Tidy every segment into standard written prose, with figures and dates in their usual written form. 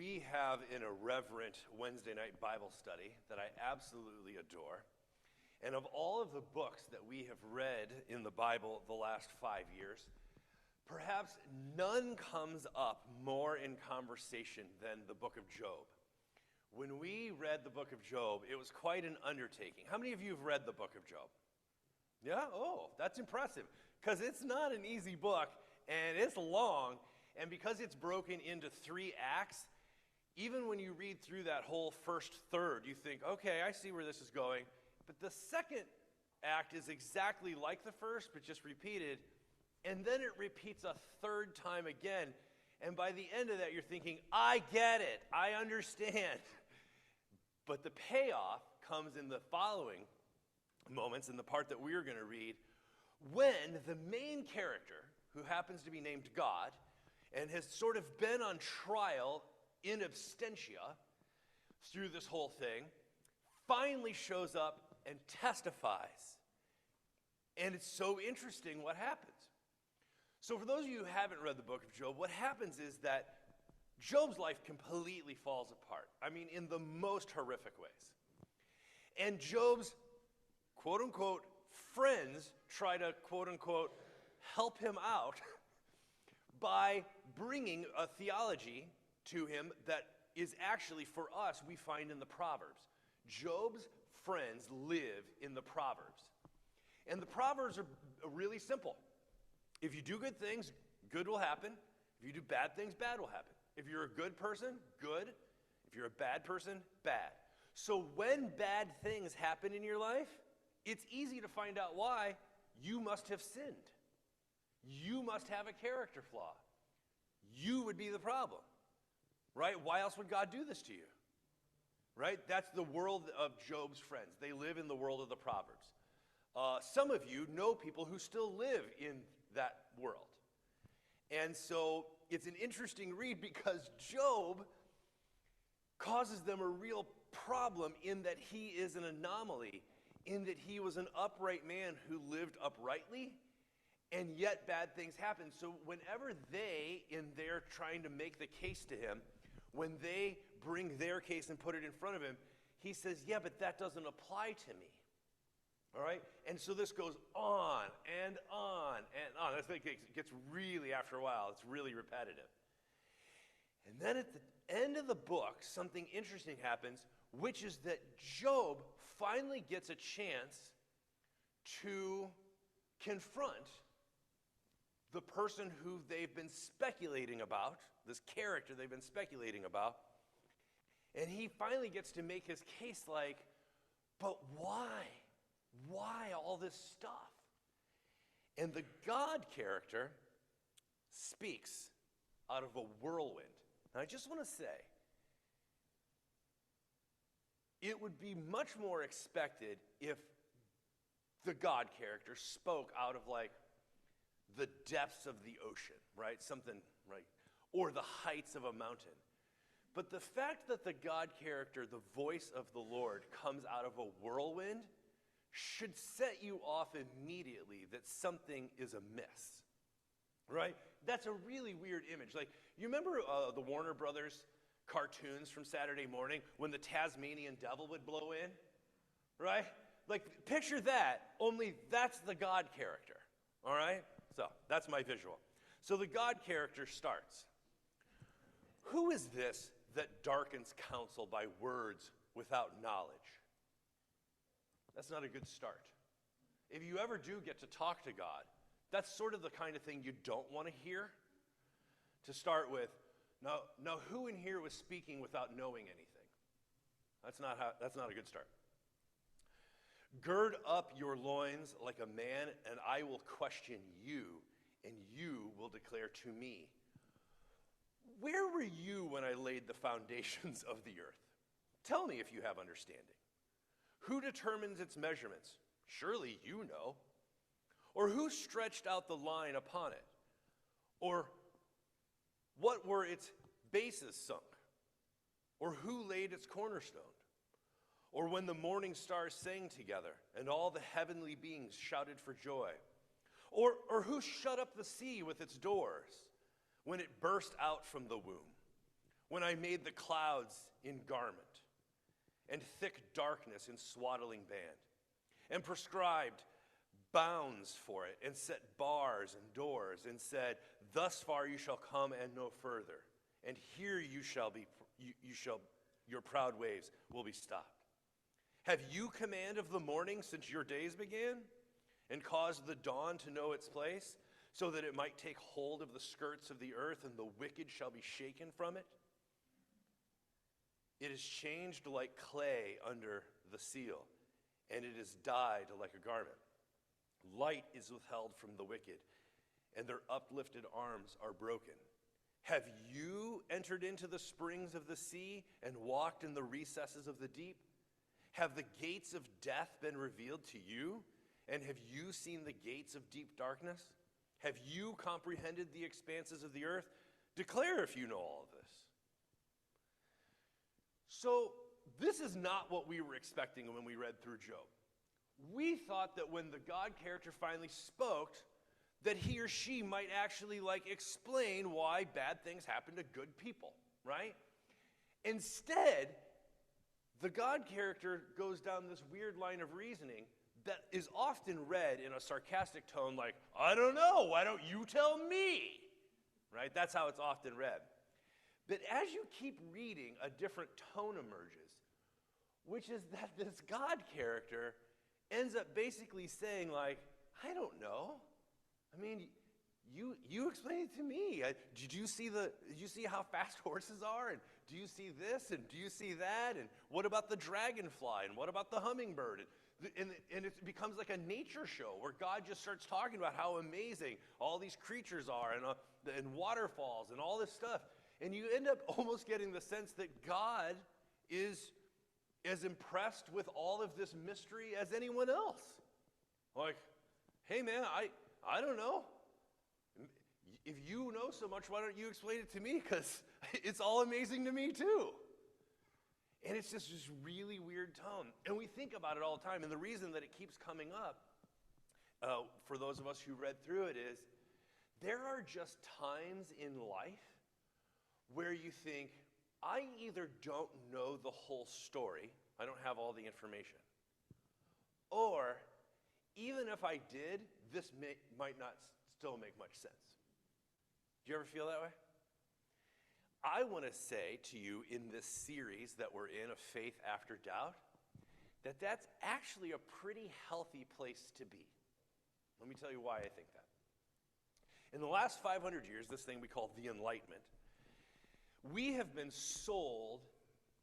We have an irreverent Wednesday night Bible study that I absolutely adore. And of all of the books that we have read in the Bible the last 5 years, perhaps none comes up more in conversation than the book of Job. When we read the book of Job, it was quite an undertaking. How many of you have read the book of Job? Yeah? Oh, that's impressive. Because it's not an easy book, and it's long, and because it's broken into 3 acts, even when you read through that whole first third, you think, okay, I see where this is going. But the second act is exactly like the first, but just repeated, and then it repeats a third time again. And by the end of that, you're thinking, I get it, I understand. But the payoff comes in the following moments, in the part that we're going to read, when the main character, who happens to be named God, and has sort of been on trial in absentia through this whole thing, finally shows up and testifies. And it's so interesting what happens. So for those of you who haven't read the book of Job, what happens is that Job's life completely falls apart. I mean, in the most horrific ways. And Job's quote-unquote friends try to quote-unquote help him out by bringing a theology to him that is actually, for us, we find in the Proverbs. Job's friends live in the Proverbs. And the Proverbs are really simple. If you do good things, good will happen. If you do bad things, bad will happen. If you're a good person, good. If you're a bad person, bad. So when bad things happen in your life, it's easy to find out why. You must have sinned. You must have a character flaw. You would be the problem, right? Why else would God do this to you, right? That's the world of Job's friends. They live in the world of the Proverbs. Some of you know people who still live in that world. And so it's an interesting read because Job causes them a real problem in that he is an anomaly, in that he was an upright man who lived uprightly, and yet bad things happen. So whenever they, in their trying to make the case to him, when they bring their case and put it in front of him, he says, yeah, but that doesn't apply to me. All right? And so this goes on and on and on. I think it gets really, after a while, it's really repetitive. And then at the end of the book, something interesting happens, which is that Job finally gets a chance to confront the person who they've been speculating about, this character they've been speculating about, and he finally gets to make his case like, but why? Why all this stuff? And the God character speaks out of a whirlwind. And I just want to say, it would be much more expected if the God character spoke out of like the depths of the ocean, right? Something, right? Or the heights of a mountain. But the fact that the God character, the voice of the Lord, comes out of a whirlwind should set you off immediately that something is amiss, right? That's a really weird image. Like, you remember the Warner Brothers cartoons from Saturday morning when the Tasmanian devil would blow in, right? Like, picture that, only that's the God character, all right? So, that's my visual. So the God character starts. Who is this that darkens counsel by words without knowledge? That's not a good start. If you ever do get to talk to God, that's sort of the kind of thing you don't want to hear. To start with, now who in here was speaking without knowing anything? That's not a good start. Gird up your loins like a man, and I will question you, and you will declare to me. Where were you when I laid the foundations of the earth? Tell me if you have understanding. Who determines its measurements? Surely you know. Or who stretched out the line upon it? Or what were its bases sunk? Or who laid its cornerstone? Or when the morning stars sang together and all the heavenly beings shouted for joy? Or who shut up the sea with its doors when it burst out from the womb? when I made the clouds in garment, and thick darkness in swaddling band, and prescribed bounds for it, and set bars and doors, and said, thus far you shall come and no further, and here your proud waves will be stopped. Have you command of the morning since your days began, and caused the dawn to know its place, so that it might take hold of the skirts of the earth, and the wicked shall be shaken from it? It is changed like clay under the seal, and it is dyed like a garment. Light is withheld from the wicked, and their uplifted arms are broken. Have you entered into the springs of the sea and walked in the recesses of the deep? Have the gates of death been revealed to you? And have you seen the gates of deep darkness? Have you comprehended the expanses of the earth? Declare if you know all of this. So, this is not what we were expecting when we read through Job. We thought that when the God character finally spoke, that he or she might actually explain why bad things happen to good people, right? Instead, the God character goes down this weird line of reasoning that is often read in a sarcastic tone like, I don't know, why don't you tell me? Right? That's how it's often read. But as you keep reading, a different tone emerges, which is that this God character ends up basically saying I don't know. I mean, you explain it to me. Did you see how fast horses are? And do you see this? And do you see that? And what about the dragonfly? And what about the hummingbird? And it becomes like a nature show where God just starts talking about how amazing all these creatures are and waterfalls and all this stuff. And you end up almost getting the sense that God is as impressed with all of this mystery as anyone else. Like, hey man, I don't know. If you know so much, why don't you explain it to me? Because it's all amazing to me too. And it's just this really weird tone. And we think about it all the time. And the reason that it keeps coming up, for those of us who read through it, is there are just times in life where you think, I either don't know the whole story, I don't have all the information, or even if I did, this might not still make much sense. Do you ever feel that way? I want to say to you in this series that we're in, of Faith After Doubt, that that's actually a pretty healthy place to be. Let me tell you why I think that. In the last 500 years, this thing we call the Enlightenment, we have been sold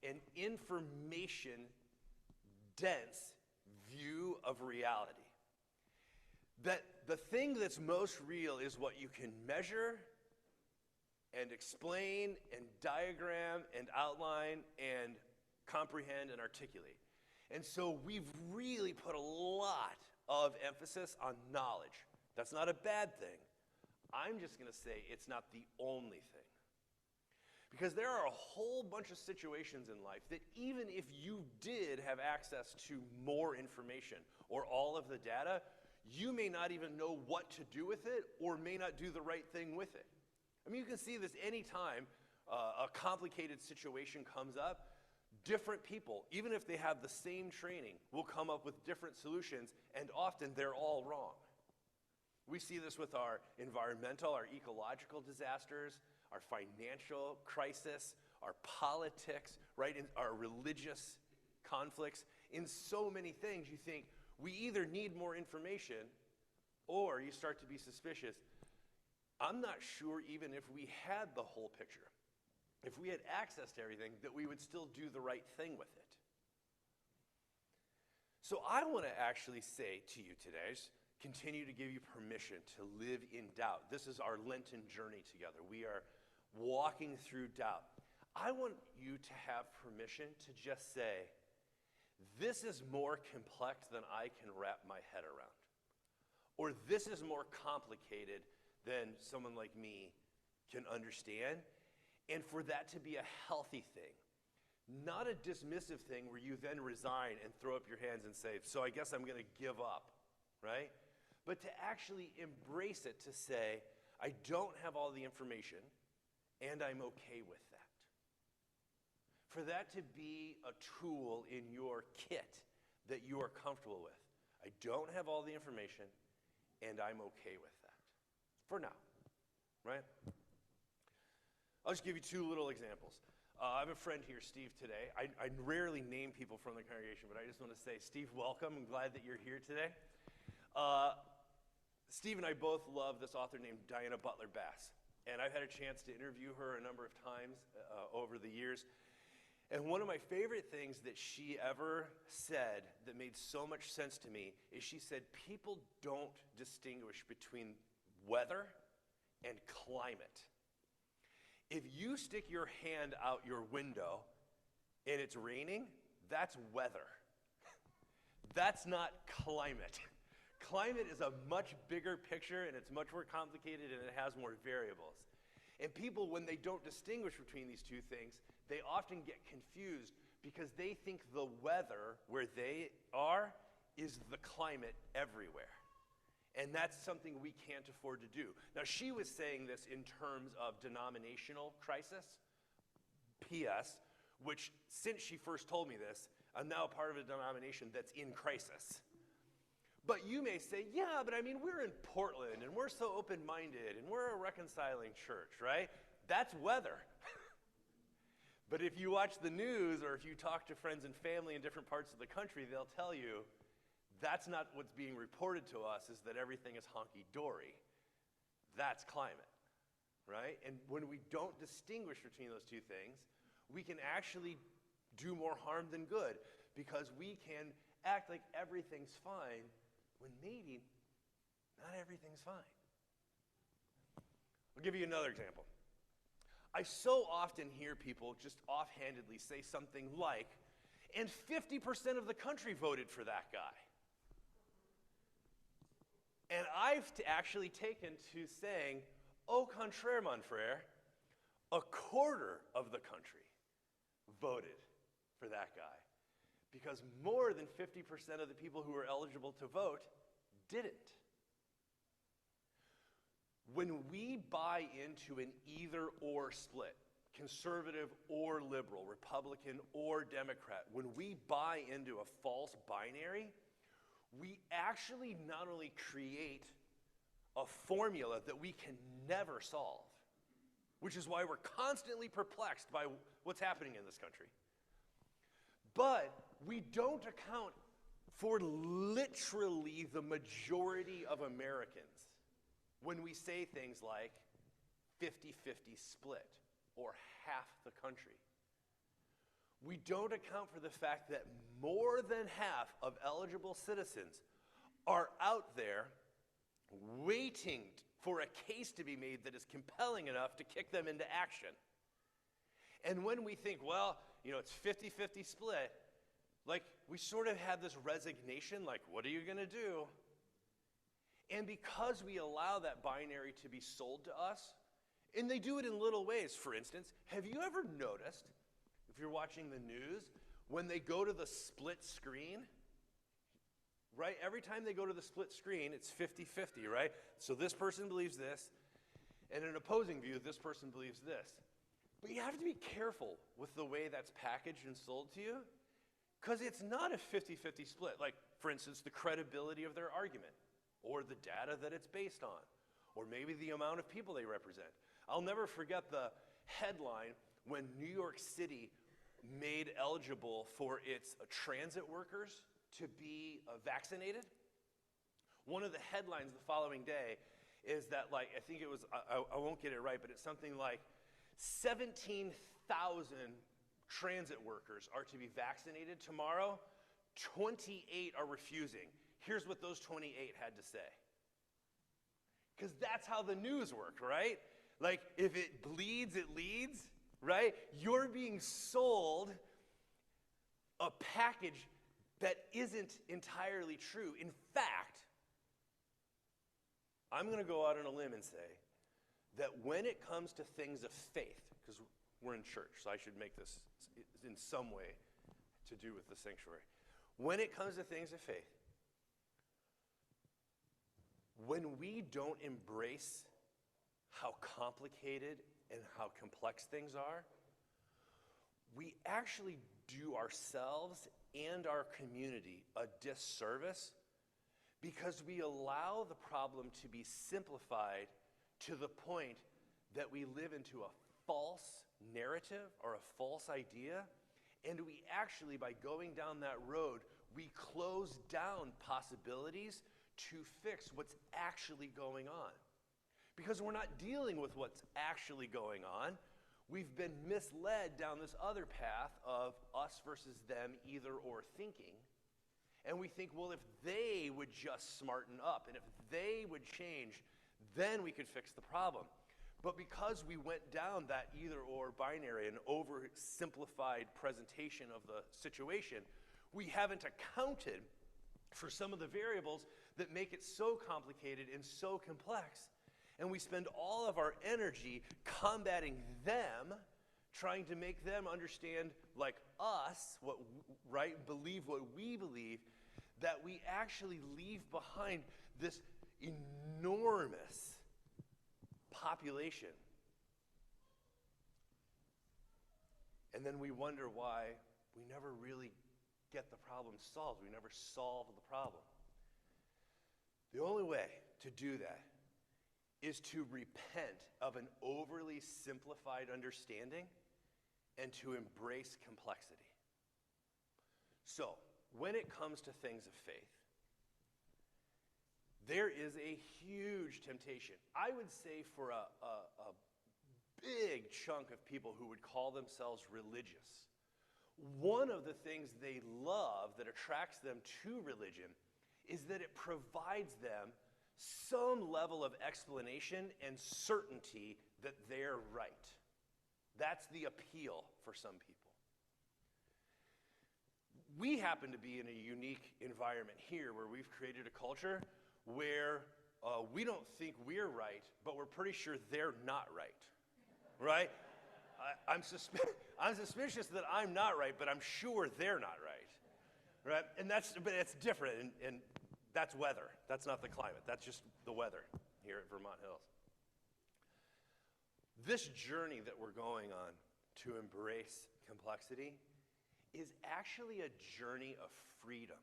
an information-dense view of reality. That the thing that's most real is what you can measure and explain and diagram and outline and comprehend and articulate. And so we've really put a lot of emphasis on knowledge. That's not a bad thing. I'm just going to say it's not the only thing. Because there are a whole bunch of situations in life that even if you did have access to more information or all of the data, you may not even know what to do with it or may not do the right thing with it. I mean, you can see this anytime a complicated situation comes up. Different people, even if they have the same training, will come up with different solutions, and often they're all wrong. We see this with our environmental, our ecological disasters, our financial crisis, our politics, right, and our religious conflicts. In so many things, you think we either need more information or you start to be suspicious. I'm not sure even if we had the whole picture, if we had access to everything, that we would still do the right thing with it. So I want to actually say to you today, continue to give you permission to live in doubt. This is our Lenten journey together. We are walking through doubt. I want you to have permission to just say, this is more complex than I can wrap my head around. Or this is more complicated than someone like me can understand. And for that to be a healthy thing, not a dismissive thing where you then resign and throw up your hands and say, so I guess I'm going to give up, right? But to actually embrace it, to say, I don't have all the information, and I'm okay with that. for that to be a tool in your kit that you are comfortable with. I don't have all the information, and I'm okay with that. For now, right? I'll just give you two little examples. I have a friend here, Steve, today. I rarely name people from the congregation, but I just want to say, Steve, welcome. I'm glad that you're here today. Steve and I both love this author named Diana Butler Bass, and I've had a chance to interview her a number of times over the years. And one of my favorite things that she ever said that made so much sense to me is she said, people don't distinguish between weather and climate. If you stick your hand out your window and it's raining, that's weather. That's not climate. Climate is a much bigger picture, and it's much more complicated, and it has more variables. And people, when they don't distinguish between these two things, they often get confused because they think the weather where they are is the climate everywhere. And that's something we can't afford to do. Now, she was saying this in terms of denominational crisis, P.S., which since she first told me this, I'm now a part of a denomination that's in crisis. But you may say, yeah, but I mean, we're in Portland, and we're so open-minded, and we're a reconciling church, right? That's weather. But if you watch the news or if you talk to friends and family in different parts of the country, they'll tell you that's not what's being reported to us, is that everything is honky-dory. That's climate, right? And when we don't distinguish between those two things, we can actually do more harm than good because we can act like everything's fine when maybe not everything's fine. I'll give you another example. I so often hear people just offhandedly say something like, and 50% of the country voted for that guy. And I've actually taken to saying, au contraire, mon frère, a quarter of the country voted for that guy. Because more than 50% of the people who were eligible to vote didn't. When we buy into an either-or split, conservative or liberal, Republican or Democrat, when we buy into a false binary, we actually not only create a formula that we can never solve, which is why we're constantly perplexed by what's happening in this country, but we don't account for literally the majority of Americans when we say things like 50-50 split or half the country. We don't account for the fact that more than half of eligible citizens are out there waiting for a case to be made that is compelling enough to kick them into action. And when we think, well, it's 50-50 split, like we sort of have this resignation, like, what are you going to do? And because we allow that binary to be sold to us, and they do it in little ways. For instance, have you ever noticed, if you're watching the news, when they go to the split screen, right? Every time they go to the split screen, it's 50-50, right? So this person believes this, and in an opposing view, this person believes this. But you have to be careful with the way that's packaged and sold to you, because it's not a 50-50 split. Like, for instance, the credibility of their argument, or the data that it's based on, or maybe the amount of people they represent. I'll never forget the headline when New York City made eligible for its transit workers to be vaccinated. One of the headlines the following day is that, like, I think it was, I won't get it right, but it's something like 17,000 transit workers are to be vaccinated tomorrow. 28 are refusing. Here's what those 28 had to say. Because that's how the news worked, right? Like, if it bleeds, it leads, right? You're being sold a package that isn't entirely true. In fact, I'm going to go out on a limb and say that when it comes to things of faith, because we're in church, so I should make this in some way to do with the sanctuary. When it comes to things of faith, when we don't embrace how complicated and how complex things are, we actually do ourselves and our community a disservice because we allow the problem to be simplified to the point that we live into a false narrative or a false idea, and we actually, by going down that road, we close down possibilities to fix what's actually going on. Because we're not dealing with what's actually going on. We've been misled down this other path of us versus them, either or thinking. And we think, well, if they would just smarten up and if they would change, then we could fix the problem. But because we went down that either or binary, an oversimplified presentation of the situation, we haven't accounted for some of the variables that make it so complicated and so complex. And we spend all of our energy combating them, trying to make them understand, like us, believe what we believe, that we actually leave behind this enormous population. And then we wonder why we never really get the problem solved. We never solve the problem. The only way to do that is to repent of an overly simplified understanding and to embrace complexity. So, when it comes to things of faith, there is a huge temptation. I would say for a big chunk of people who would call themselves religious, one of the things they love that attracts them to religion is that it provides them some level of explanation and certainty that they're right. That's the appeal for some people. We happen to be in a unique environment here where we've created a culture where we don't think we're right, but we're pretty sure they're not right, right? I'm suspicious that I'm not right, but I'm sure they're not right, right? But it's different, and that's weather. That's not the climate. That's just the weather here at Vermont Hills. This journey that we're going on to embrace complexity is actually a journey of freedom.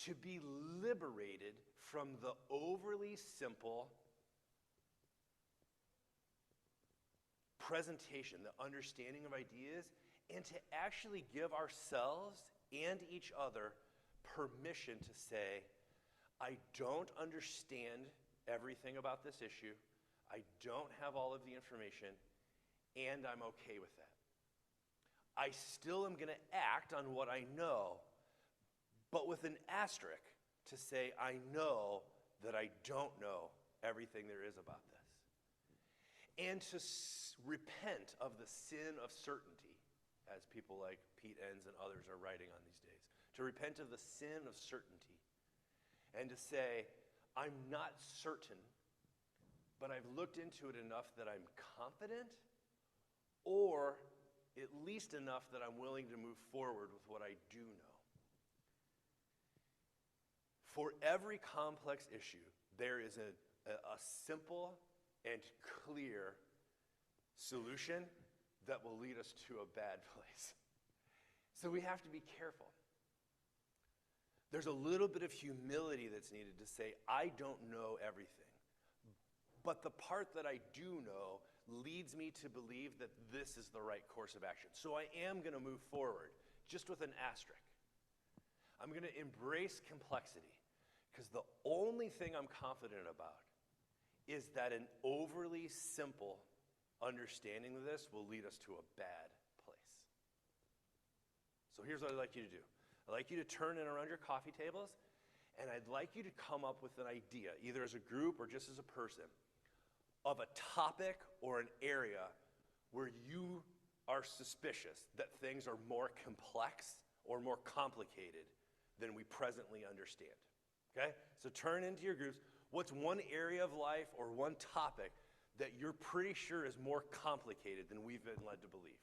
To be liberated from the overly simple presentation, the understanding of ideas, and to actually give ourselves and each other permission to say, I don't understand everything about this issue, I don't have all of the information, and I'm okay with that. I still am going to act on what I know, but with an asterisk to say I know that I don't know everything there is about this. And to repent of the sin of certainty, as people like Pete Enns and others are writing on these days. To repent of the sin of certainty and to say, I'm not certain, but I've looked into it enough that I'm confident, or at least enough that I'm willing to move forward with what I do know. For every complex issue, there is a simple and clear solution that will lead us to a bad place. So we have to be careful. There's a little bit of humility that's needed to say, I don't know everything. But the part that I do know leads me to believe that this is the right course of action. So I am going to move forward, just with an asterisk. I'm going to embrace complexity, because the only thing I'm confident about is that an overly simple understanding of this will lead us to a bad place. So here's what I'd like you to do. I'd like you to turn in around your coffee tables, and I'd like you to come up with an idea, either as a group or just as a person, of a topic or an area where you are suspicious that things are more complex or more complicated than we presently understand. Okay? So turn into your groups. What's one area of life or one topic that you're pretty sure is more complicated than we've been led to believe?